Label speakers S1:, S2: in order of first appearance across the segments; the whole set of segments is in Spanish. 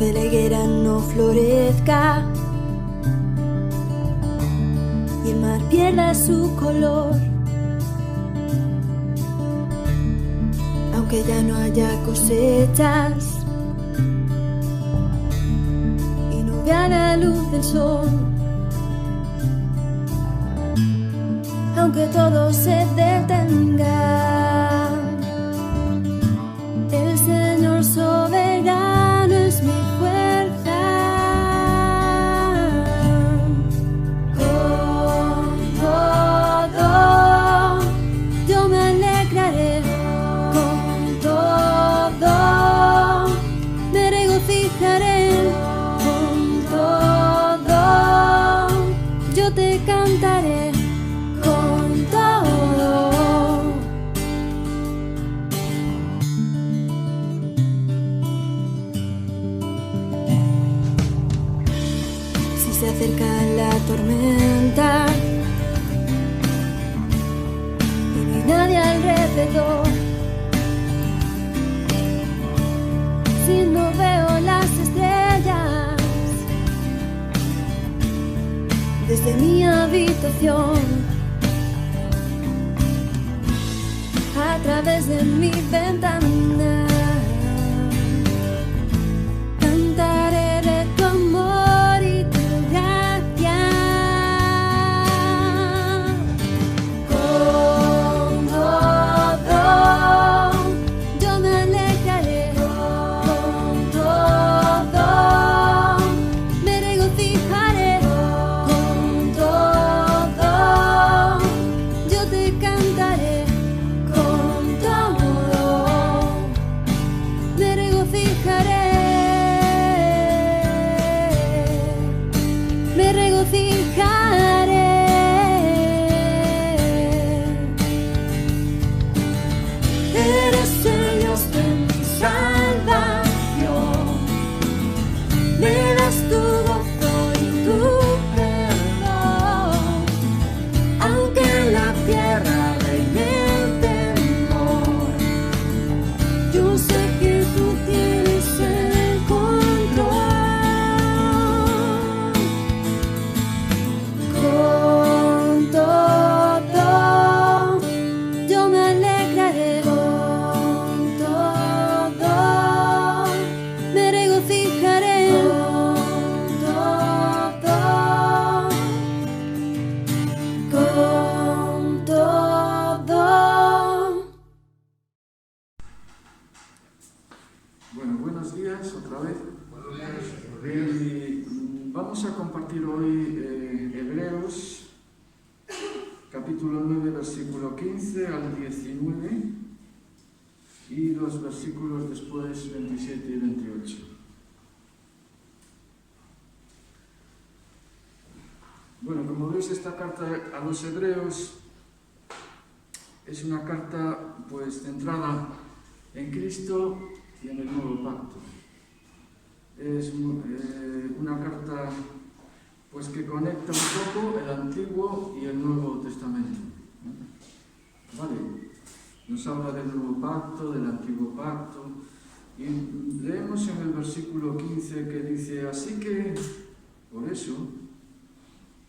S1: aunque la higuera no florezca y el mar pierda su color, aunque ya no haya cosechas y no vea la luz del sol, aunque todo se detenga, el Señor soberano es mi fuerza. Con todo yo me alegraré, con todo me regocijaré, con todo yo te cantaré. Se acerca la tormenta y no hay nadie alrededor, si no veo las estrellas desde mi habitación, a través de mi ventana, cantaré de tu amor y tu gracia. Con todo yo me alegraré, con todo me regocijaré, con todo yo te cantaré, con todo me regocijaré. Me regocijaré. Eres el Dios de mi salvación, me das tu gozo y tu perdón, aunque en la tierra reine el temor, yo sé que tú tienes el control. Con todo yo me alegraré, con todo me regocijaré, con todo.
S2: Bueno, buenos días otra vez. Y vamos a compartir hoy Hebreos, capítulo 9, versículo 15 al 19 y los versículos después 27 y 28. Bueno, como veis, esta carta a los Hebreos es una carta pues centrada en Cristo y en el nuevo pacto. Es una carta pues que conecta un poco el Antiguo y el Nuevo Testamento. ¿Vale? Nos habla del Nuevo Pacto, del Antiguo Pacto, y leemos en el versículo 15 que dice: así que, por eso,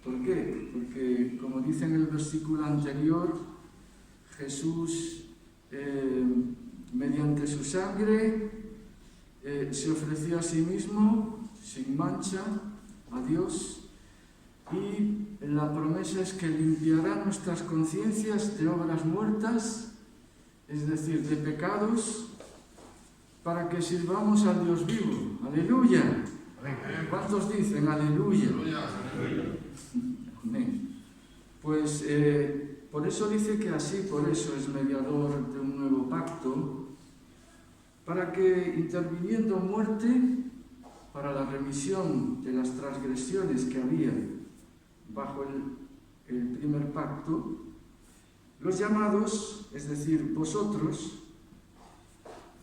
S2: ¿por qué? Porque, como dice en el versículo anterior, Jesús, mediante su sangre, se ofreció a sí mismo, sin mancha, a Dios, y la promesa es que limpiará nuestras conciencias de obras muertas, es decir, de pecados, para que sirvamos al Dios vivo. ¡Aleluya! ¿Cuántos dicen aleluya? Amén. Pues por eso dice que así, por eso es mediador de un nuevo pacto, para que, interviniendo muerte para la remisión de las transgresiones que había bajo el primer pacto, los llamados, es decir, vosotros,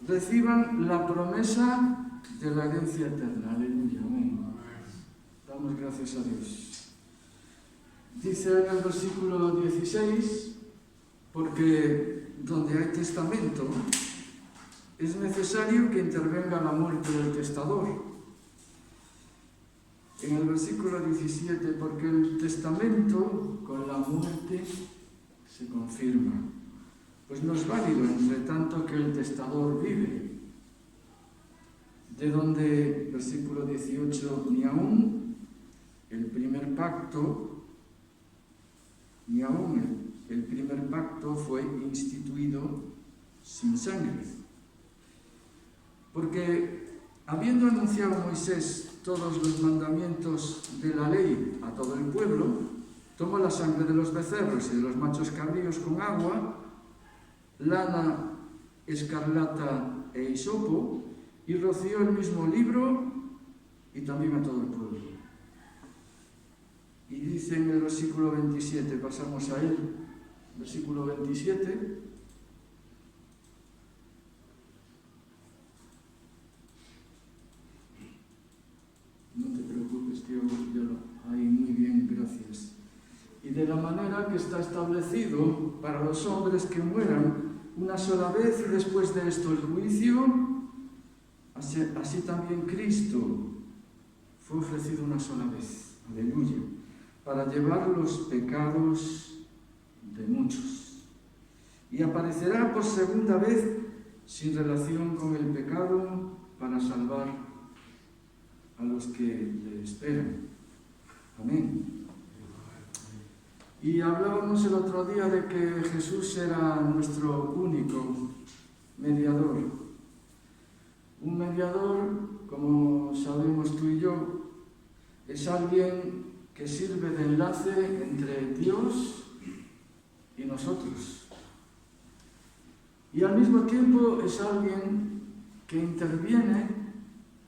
S2: reciban la promesa de la herencia eterna. Aleluya. Amén. Damos gracias a Dios. Dice en el versículo 16, porque donde hay testamento es necesario que intervenga la muerte del testador, en el versículo 17, porque el testamento con la muerte se confirma, pues no es válido entre tanto que el testador vive. De donde, versículo 18, ni aún el primer pacto fue instituido sin sangre. Porque habiendo anunciado Moisés todos los mandamientos de la ley a todo el pueblo, tomó la sangre de los becerros y de los machos cabríos con agua, lana escarlata e hisopo, y roció el mismo libro y también a todo el pueblo. Y dice en el versículo 27, pasamos a él, versículo 27, no te preocupes, tío, yo lo... Ahí, muy bien, gracias. Y de la manera que está establecido para los hombres que mueran una sola vez y después de esto el juicio, así también Cristo fue ofrecido una sola vez, aleluya, para llevar los pecados de muchos. Y aparecerá por segunda vez sin relación con el pecado para salvar a los que le esperan. Amén. Y hablábamos el otro día de que Jesús era nuestro único mediador. Un mediador, como sabemos tú y yo, es alguien que sirve de enlace entre Dios y nosotros. Y al mismo tiempo es alguien que interviene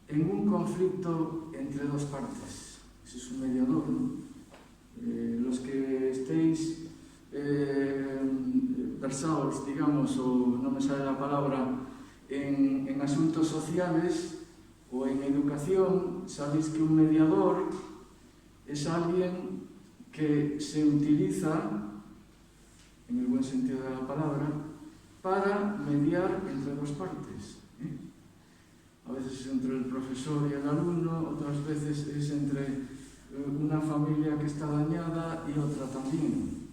S2: en un conflicto entre dos partes. Ese es un mediador, ¿no? Los que estéis versados, digamos, o no me sale la palabra, en asuntos sociales o en educación, sabéis que un mediador es alguien que se utiliza, en el buen sentido de la palabra, para mediar entre dos partes. A veces es entre el profesor y el alumno, otras veces es entre una familia que está dañada y otra también.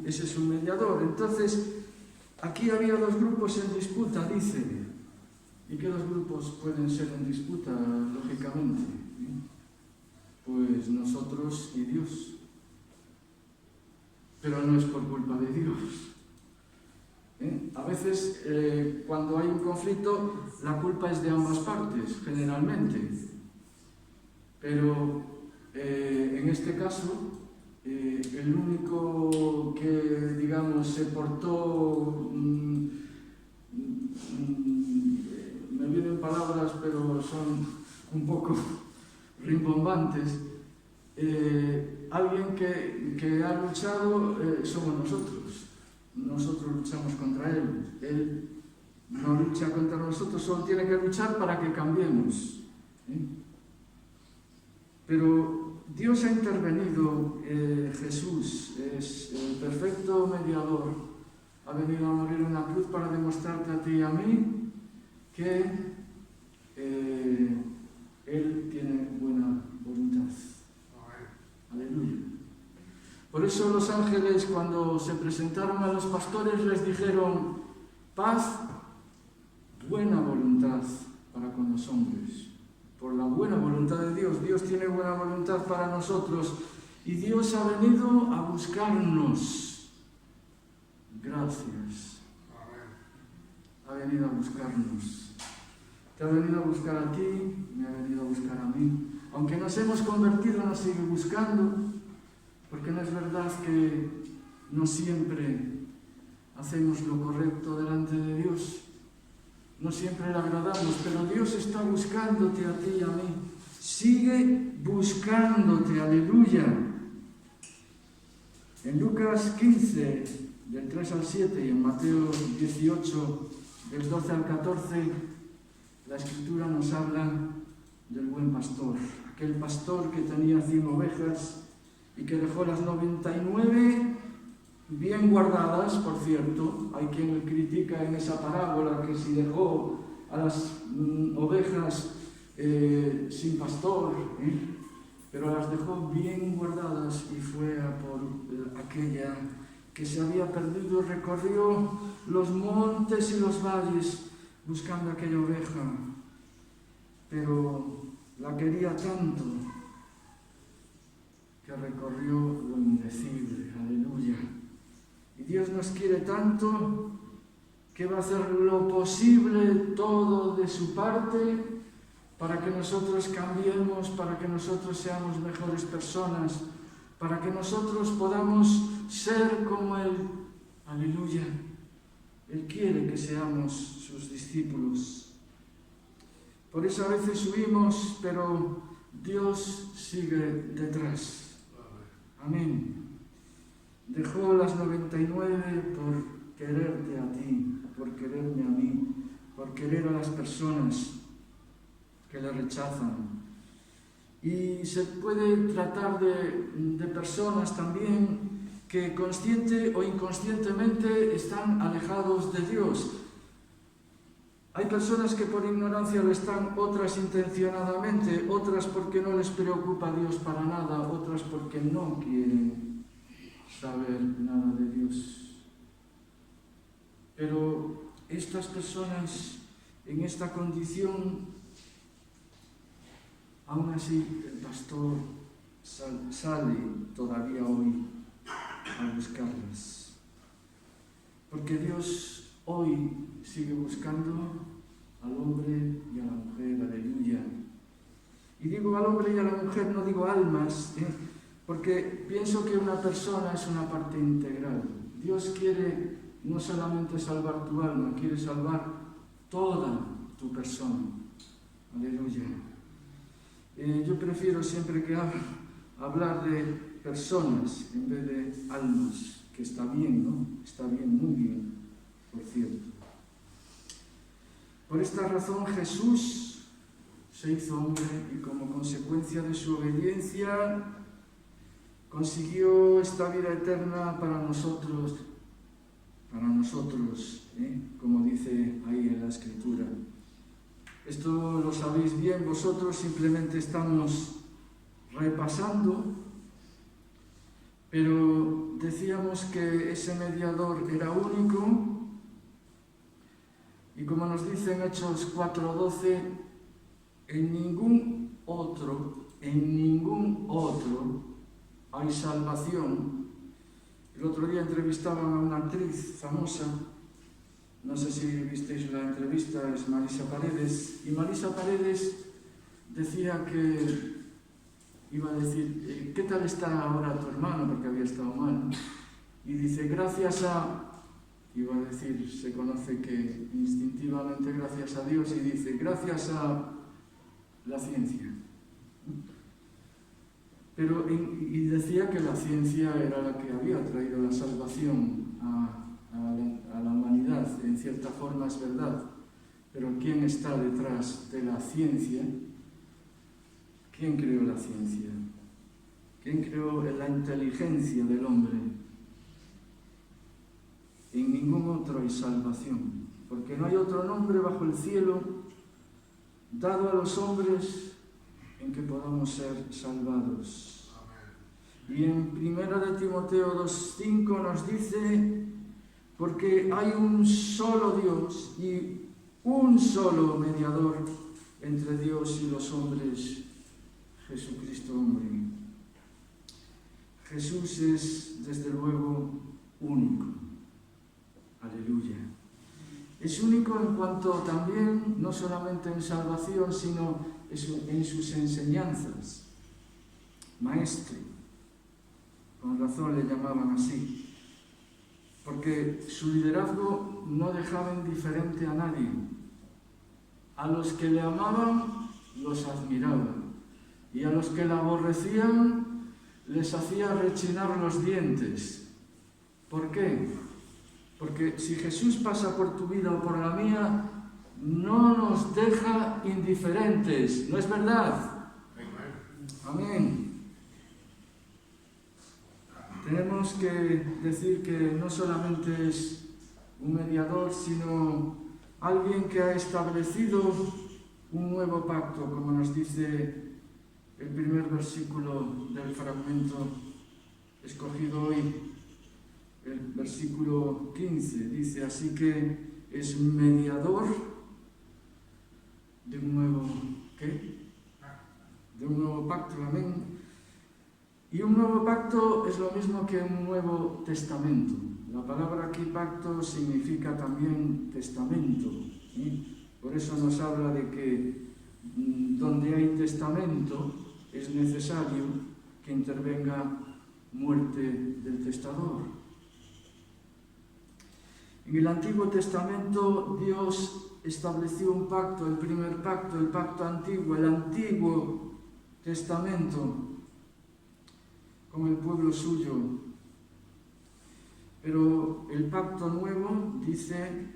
S2: Ese es un mediador. Entonces, aquí había dos grupos en disputa, dice. ¿Y qué dos grupos pueden ser en disputa, lógicamente? Pues nosotros y Dios. Pero no es por culpa de Dios. A veces, cuando hay un conflicto, la culpa es de ambas partes, generalmente. Pero en este caso, el único que, digamos, se portó, me vienen palabras, pero son un poco rimbombantes, alguien que ha luchado somos nosotros. Nosotros luchamos contra él. Él no lucha contra nosotros, solo tiene que luchar para que cambiemos. Pero Dios ha intervenido, Jesús es el perfecto mediador, ha venido a morir en la cruz para demostrarte a ti y a mí que Él tiene buena voluntad. Aleluya. Por eso los ángeles, cuando se presentaron a los pastores, les dijeron: paz, buena voluntad para con los hombres. Por la buena voluntad de Dios. Dios tiene buena voluntad para nosotros y Dios ha venido a buscarnos. Gracias. Ha venido a buscarnos. Te ha venido a buscar a ti, me ha venido a buscar a mí. Aunque nos hemos convertido, nos sigue buscando, porque no es verdad que no siempre hacemos lo correcto delante de Dios. No siempre le agradamos, pero Dios está buscándote a ti y a mí. Sigue buscándote, aleluya. En Lucas 15, del 3 al 7, y en Mateo 18, del 12 al 14, la Escritura nos habla del buen pastor. Aquel pastor que tenía 100 ovejas y que dejó las 99 bien guardadas, por cierto. Hay quien critica en esa parábola que si dejó a las ovejas sin pastor, pero las dejó bien guardadas y fue a por aquella que se había perdido. Recorrió los montes y los valles buscando aquella oveja, pero la quería tanto que recorrió lo indecible. Aleluya. Y Dios nos quiere tanto que va a hacer lo posible, todo de su parte, para que nosotros cambiemos, para que nosotros seamos mejores personas, para que nosotros podamos ser como Él. Aleluya. Él quiere que seamos sus discípulos. Por eso a veces huimos, pero Dios sigue detrás. Amén. Dejó las 99 por quererte a ti, por quererme a mí, por querer a las personas que le rechazan. Y se puede tratar de personas también que consciente o inconscientemente están alejados de Dios. Hay personas que por ignorancia lo están, otras intencionadamente, otras porque no les preocupa Dios para nada, otras porque no quieren saber nada de Dios. Pero estas personas en esta condición, aún así el pastor sale todavía hoy a buscarlas. Porque Dios hoy sigue buscando al hombre y a la mujer. Aleluya. Y digo al hombre y a la mujer, no digo almas, porque pienso que una persona es una parte integral. Dios quiere no solamente salvar tu alma, quiere salvar toda tu persona. Aleluya. Yo prefiero siempre que hablar de personas en vez de almas, que está bien, ¿no? Está bien, muy bien, por cierto. Por esta razón Jesús se hizo hombre y como consecuencia de su obediencia consiguió esta vida eterna para nosotros, como dice ahí en la Escritura. Esto lo sabéis bien vosotros, simplemente estamos repasando, pero decíamos que ese mediador era único y como nos dice en Hechos 4:12, en ningún otro hay salvación. El otro día entrevistaban a una actriz famosa, no sé si visteis la entrevista, es Marisa Paredes, y Marisa Paredes decía que, iba a decir, ¿qué tal está ahora tu hermano? Porque había estado mal. Y dice, gracias a, iba a decir, se conoce que instintivamente gracias a Dios, y dice, gracias a la ciencia. Pero, y decía que la ciencia era la que había traído la salvación a la humanidad. En cierta forma es verdad, pero ¿quién está detrás de la ciencia? ¿Quién creó la ciencia? ¿Quién creó la inteligencia del hombre? En ningún otro hay salvación, porque no hay otro nombre bajo el cielo dado a los hombres en que podamos ser salvados. Y en 1 Timoteo 2:5 nos dice, porque hay un solo Dios y un solo mediador entre Dios y los hombres, Jesucristo hombre. Jesús es, desde luego, único. Aleluya. Es único en cuanto también, no solamente en salvación, sino en sus enseñanzas. Maestro. Con razón le llamaban así. Porque su liderazgo no dejaba indiferente a nadie. A los que le amaban, los admiraba. Y a los que la aborrecían, les hacía rechinar los dientes. ¿Por qué? Porque si Jesús pasa por tu vida o por la mía, no nos deja indiferentes. ¿No es verdad? Amén. Tenemos que decir que no solamente es un mediador, sino alguien que ha establecido un nuevo pacto, como nos dice el primer versículo del fragmento escogido hoy, el versículo 15, dice: así que es mediador de un nuevo, ¿qué? De un nuevo pacto, amén. Y un nuevo pacto es lo mismo que un nuevo testamento. La palabra aquí pacto significa también testamento, ¿sí? Por eso nos habla de que donde hay testamento es necesario que intervenga muerte del testador. En el Antiguo Testamento Dios estableció un pacto, el primer pacto, el pacto antiguo, el Antiguo Testamento con el pueblo suyo. Pero el pacto nuevo dice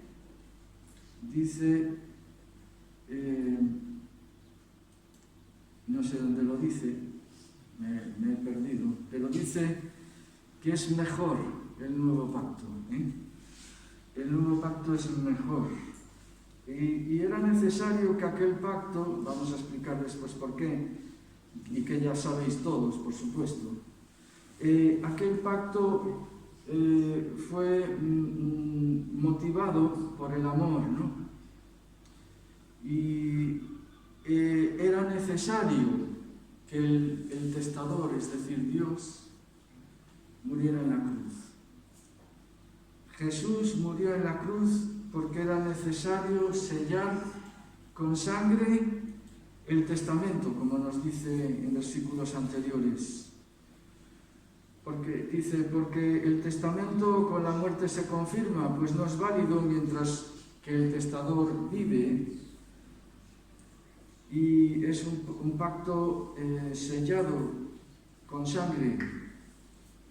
S2: no sé dónde lo dice, me he perdido, pero dice que es mejor el nuevo pacto, ¿eh? El nuevo pacto es mejor. Y era necesario que aquel pacto, vamos a explicar después por qué, y que ya sabéis todos, por supuesto, aquel pacto fue motivado por el amor, ¿no? Y era necesario que el testador, es decir, Dios, muriera en la cruz. Jesús murió en la cruz porque era necesario sellar con sangre el testamento, como nos dice en versículos anteriores. Porque el testamento con la muerte se confirma, pues no es válido mientras que el testador vive. Y es un pacto sellado con sangre,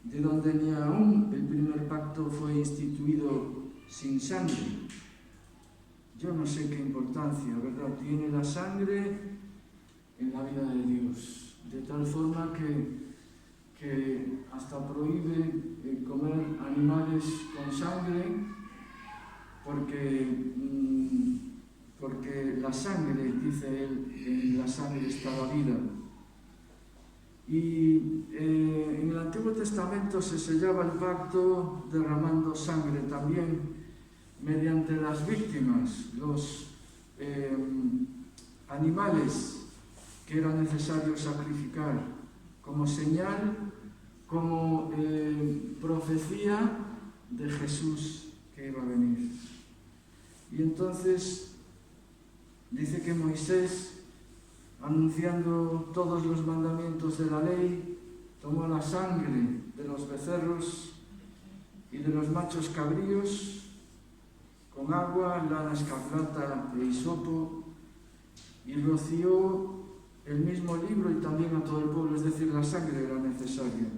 S2: de donde ni aún el primer pacto fue instituido sin sangre. Yo no sé qué importancia, ¿verdad?, tiene la sangre en la vida de Dios, de tal forma que hasta prohíbe comer animales con sangre, porque la sangre, dice él, en la sangre está la vida. Y en el Antiguo Testamento se sellaba el pacto derramando sangre también mediante las víctimas, los animales que era necesario sacrificar, como señal, como profecía de Jesús que iba a venir. Y entonces dice que Moisés, anunciando todos los mandamientos de la ley, tomó la sangre de los becerros y de los machos cabríos con agua, lana escarlata e hisopo, y roció el mismo libro y también a todo el pueblo, es decir, la sangre era necesaria.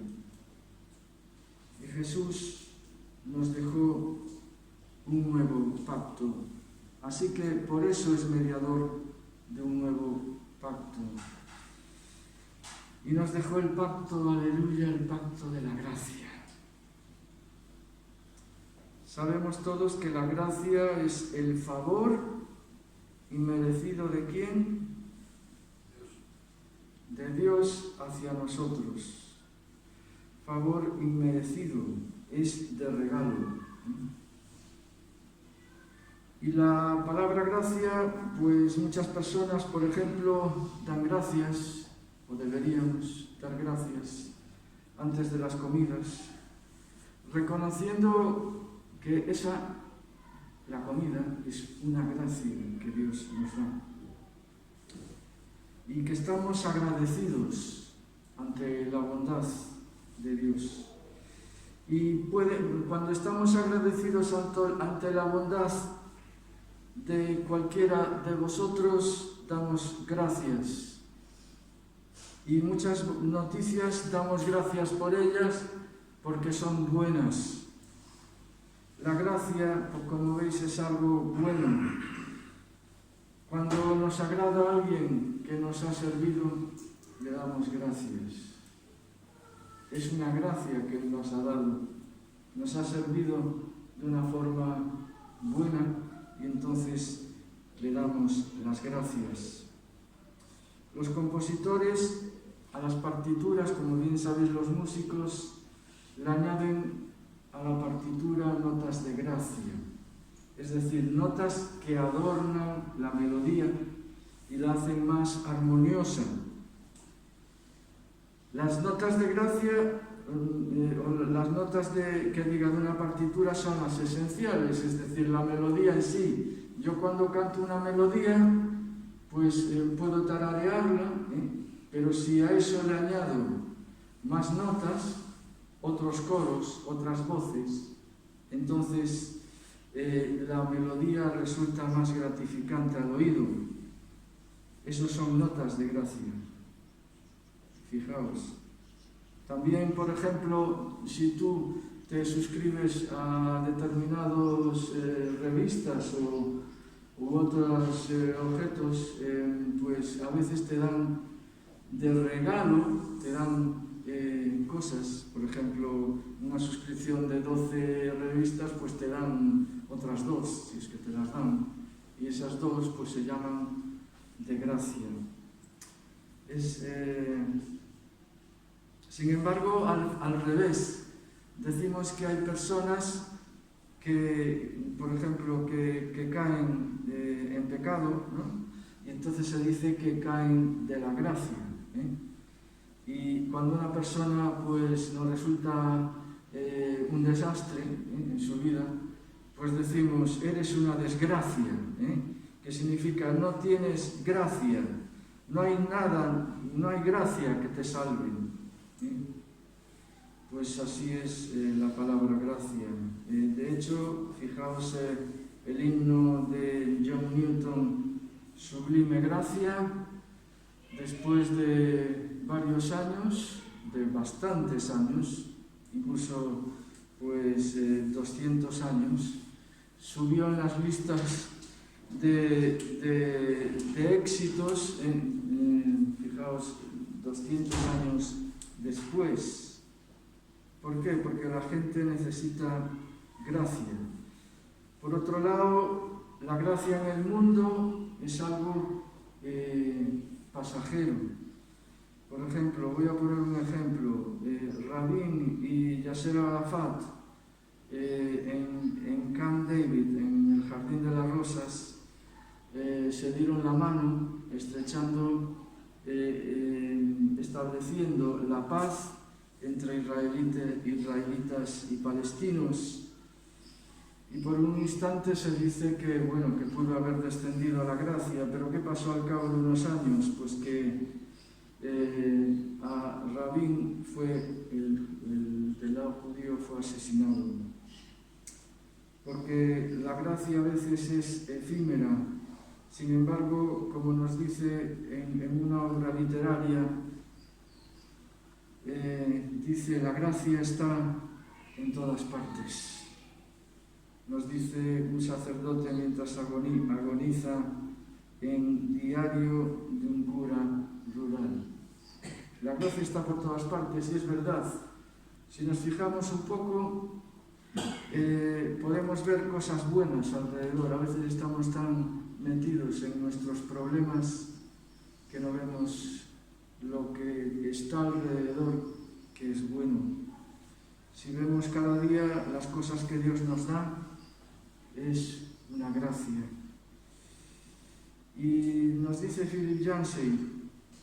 S2: Y Jesús nos dejó un nuevo pacto, así que por eso es mediador de un nuevo pacto. Y nos dejó el pacto, aleluya, el pacto de la gracia. Sabemos todos que la gracia es el favor inmerecido ¿de quién? De Dios hacia nosotros. Favor inmerecido, es de regalo. Y la palabra gracia, pues muchas personas, por ejemplo, dan gracias, o deberíamos dar gracias antes de las comidas, reconociendo que la comida, es una gracia que Dios nos da. Y que estamos agradecidos ante la bondad de Dios. Y cuando estamos agradecidos ante la bondad de cualquiera de vosotros, damos gracias. Y muchas noticias damos gracias por ellas porque son buenas. La gracia, como veis, es algo bueno. Cuando nos agrada a alguien que nos ha servido, le damos gracias. Es una gracia que Él nos ha dado. Nos ha servido de una forma buena y entonces le damos las gracias. Los compositores a las partituras, como bien sabéis los músicos, le añaden a la partitura notas de gracia, es decir, notas que adornan la melodía y la hacen más armoniosa. Las notas de gracia, o las notas que digan una partitura son las esenciales, es decir, la melodía en sí. Yo cuando canto una melodía, pues puedo tararearla, pero si a eso le añado más notas, otros coros, otras voces, entonces la melodía resulta más gratificante al oído. Esos son notas de gracia. Fijaos. También, por ejemplo, si tú te suscribes a determinadas revistas u otros objetos, pues a veces te dan de regalo, te dan cosas. Por ejemplo, una suscripción de 12 revistas, pues te dan otras 2, si es que te las dan. Y esas 2 pues se llaman de gracia. Sin embargo, al revés, decimos que hay personas que, por ejemplo, que caen en pecado, ¿no? Y entonces se dice que caen de la gracia, Y cuando una persona pues nos resulta un desastre en su vida, pues decimos, eres una desgracia, que significa no tienes gracia, no hay nada, no hay gracia que te salve. Pues así es la palabra gracia. De hecho, fijaos el himno de John Newton, Sublime Gracia, después de varios años, de bastantes años, incluso pues 200 años, subió en las listas de éxitos, fijaos, 200 años después. ¿Por qué? Porque la gente necesita gracia. Por otro lado, la gracia en el mundo es algo pasajero. Por ejemplo, voy a poner un ejemplo. Rabin y Yasser Arafat en Camp David, en el Jardín de las Rosas, se dieron la mano, estrechando, estableciendo la paz entre israelitas y palestinos. Y por un instante se dice que, bueno, que pudo haber descendido a la gracia, pero ¿qué pasó al cabo de unos años? Pues que a Rabin del lado judío fue asesinado. Porque la gracia a veces es efímera. Sin embargo, como nos dice en una obra literaria, dice, la gracia está en todas partes. Nos dice un sacerdote mientras agoniza en Diario de un cura rural. La gracia está por todas partes y es verdad. Si nos fijamos un poco, podemos ver cosas buenas alrededor. A veces estamos tan metidos en nuestros problemas que no vemos lo que está alrededor, que es bueno. Si vemos cada día las cosas que Dios nos da, es una gracia. Y nos dice Philip Yancey,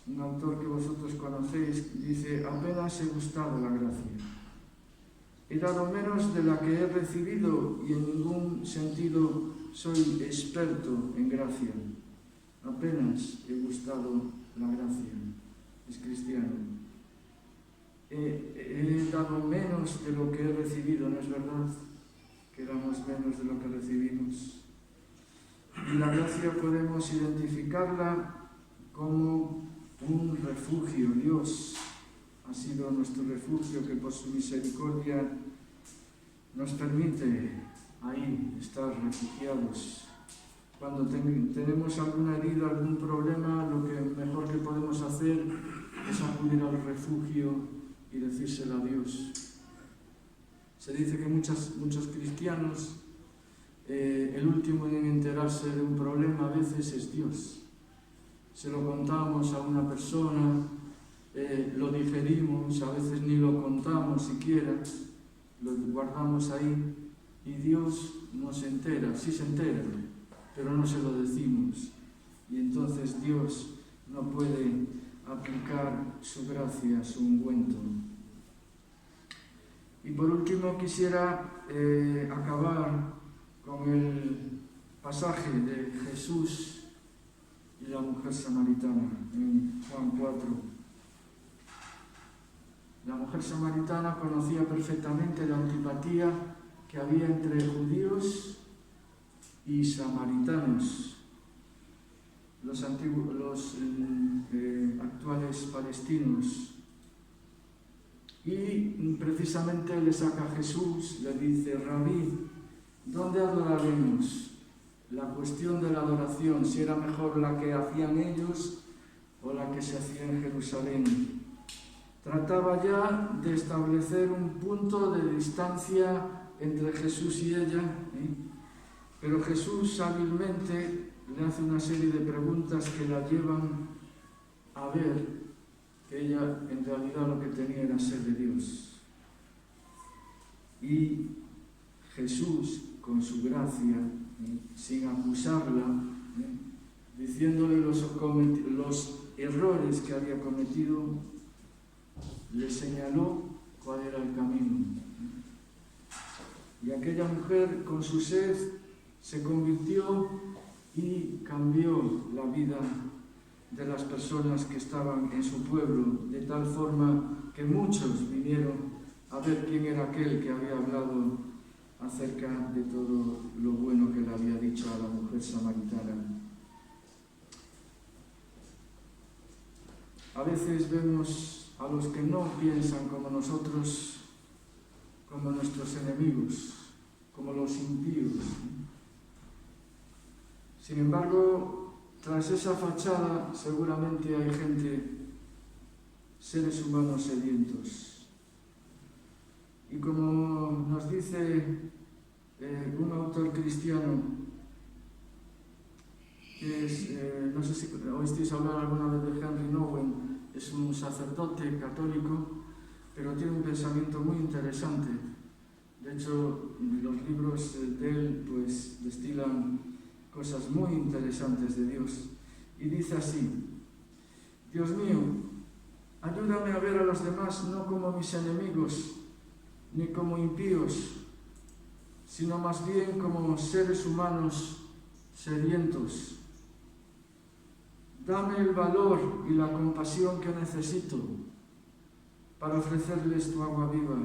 S2: un autor que vosotros conocéis, dice, apenas he gustado la gracia. He dado menos de la que he recibido y en ningún sentido soy experto en gracia. Apenas he gustado la gracia. Es cristiano. He dado menos de lo que he recibido, ¿no es verdad? Que damos menos de lo que recibimos. Y la gracia podemos identificarla como un refugio. Dios ha sido nuestro refugio, que por su misericordia nos permite ahí estar refugiados. Cuando tenemos alguna herida, algún problema, lo que mejor que podemos hacer es acudir al refugio y decírselo a Dios. Se dice que muchos cristianos el último en enterarse de un problema a veces es Dios. Se lo contamos a una persona, lo digerimos, a veces ni lo contamos siquiera, lo guardamos ahí y Dios no se entera, sí se entera, pero no se lo decimos. Y entonces Dios no puede aplicar su gracia, su ungüento. Y por último quisiera acabar con el pasaje de Jesús y la mujer samaritana en Juan 4. La mujer samaritana conocía perfectamente la antipatía que había entre judíos y samaritanos, los actuales palestinos. Y precisamente le saca a Jesús, le dice: Rabí, ¿dónde adoraremos? La cuestión de la adoración, si era mejor la que hacían ellos o la que se hacía en Jerusalén. Trataba ya de establecer un punto de distancia entre Jesús y ella, pero Jesús hábilmente le hace una serie de preguntas que la llevan a ver que ella en realidad lo que tenía era sed de Dios. Y Jesús, con su gracia, sin acusarla, diciéndole los errores que había cometido, le señaló cuál era el camino. Y aquella mujer, con su sed, se convirtió y cambió la vida de las personas que estaban en su pueblo, de tal forma que muchos vinieron a ver quién era aquel que había hablado acerca de todo lo bueno que le había dicho a la mujer samaritana. A veces vemos a los que no piensan como nosotros como nuestros enemigos, como los impíos. Sin embargo, tras esa fachada seguramente hay gente, seres humanos sedientos. Y como nos dice un autor cristiano, que es, no sé si oísteis hablar alguna vez de Henry Nouwen, es un sacerdote católico, pero tiene un pensamiento muy interesante. De hecho, los libros de él pues destilan cosas muy interesantes de Dios. Y dice así: Dios mío, ayúdame a ver a los demás no como mis enemigos, ni como impíos, sino más bien como seres humanos sedientos. Dame el valor y la compasión que necesito para ofrecerles tu agua viva,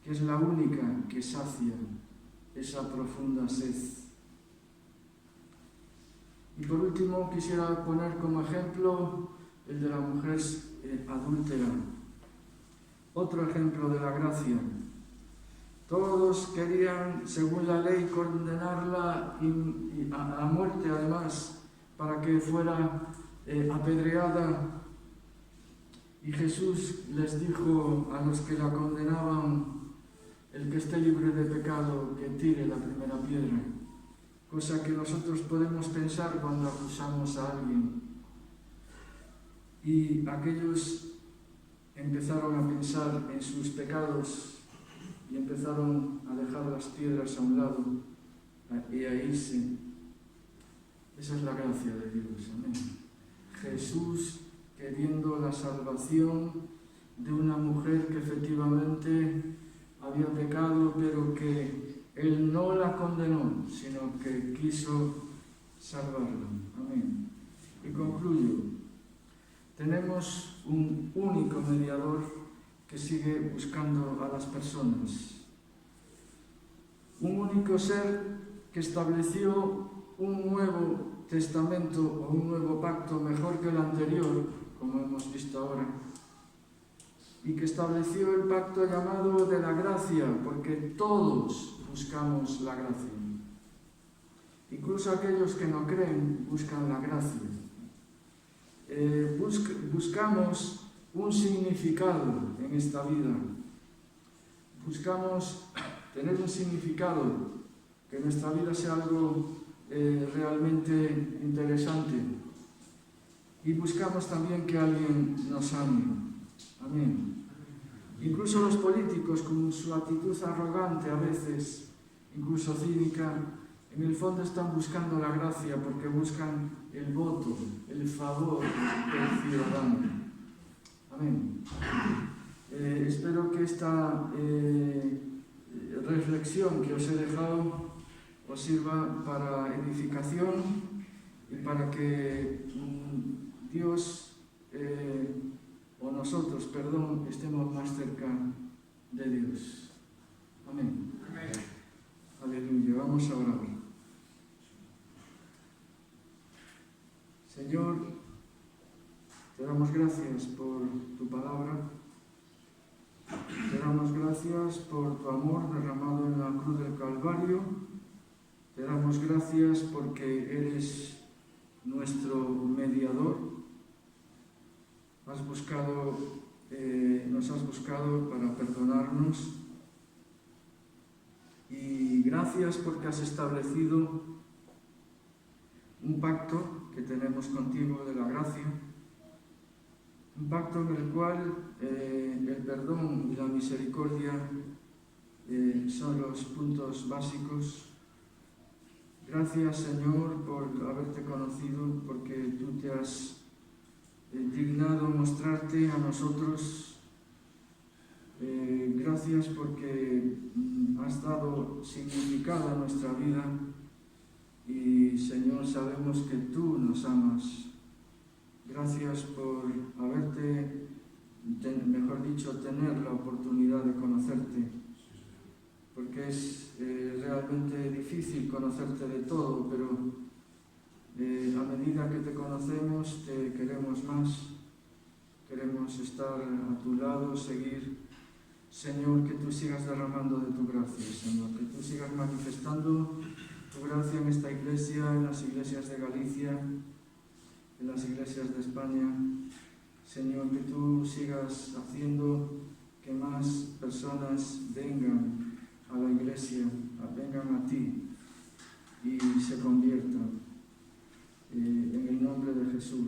S2: que es la única que sacia esa profunda sed. Y por último quisiera poner como ejemplo el de la mujer adúltera. Otro ejemplo de la gracia. Todos querían, según la ley, condenarla a muerte, además, para que fuera apedreada. Y Jesús les dijo a los que la condenaban: el que esté libre de pecado, que tire la primera piedra. Cosa que nosotros podemos pensar cuando acusamos a alguien. Y aquellos empezaron a pensar en sus pecados y empezaron a dejar las piedras a un lado y a irse. Esa es la gracia de Dios. Amén. Jesús queriendo la salvación de una mujer que efectivamente había pecado, pero que Él no la condenó, sino que quiso salvarla. Amén. Y concluyo. Tenemos un único mediador que sigue buscando a las personas. Un único ser que estableció un nuevo testamento o un nuevo pacto mejor que el anterior, como hemos visto ahora, y que estableció el pacto llamado de la gracia, porque todos buscamos la gracia. Incluso aquellos que no creen buscan la gracia. Buscamos un significado en esta vida. Buscamos tener un significado que nuestra vida sea algo realmente interesante. Y buscamos también que alguien nos ame. Amén. Incluso los políticos, con su actitud arrogante a veces, incluso cínica, en el fondo están buscando la gracia porque buscan el voto, el favor del ciudadano. Amén. Espero que esta reflexión que os he dejado os sirva para edificación y para que Dios o nosotros, perdón, estemos más cerca de Dios. Amén. Amén. Aleluya. Vamos a orar. Señor, te damos gracias por tu palabra. Te damos gracias por tu amor derramado en la cruz del Calvario. Te damos gracias porque eres nuestro mediador. Nos has buscado para perdonarnos. Y gracias porque has establecido un pacto que tenemos contigo de la gracia. Un pacto en el cual el perdón y la misericordia son los puntos básicos. Gracias, Señor, por haberte conocido, porque tú te has dignado mostrarte a nosotros. Gracias porque has dado significado a nuestra vida y, Señor, sabemos que tú nos amas. Gracias por haberte, mejor dicho, tener la oportunidad de conocerte, porque es realmente difícil conocerte de todo, pero a medida que te conocemos te queremos más, queremos estar a tu lado, seguir. Señor, que tú sigas derramando de tu gracia, Señor, que tú sigas manifestando tu gracia en esta iglesia, en las iglesias de Galicia, en las iglesias de España. Señor, que tú sigas haciendo que más personas vengan a la iglesia, vengan a ti y se conviertan. En el nombre de Jesús.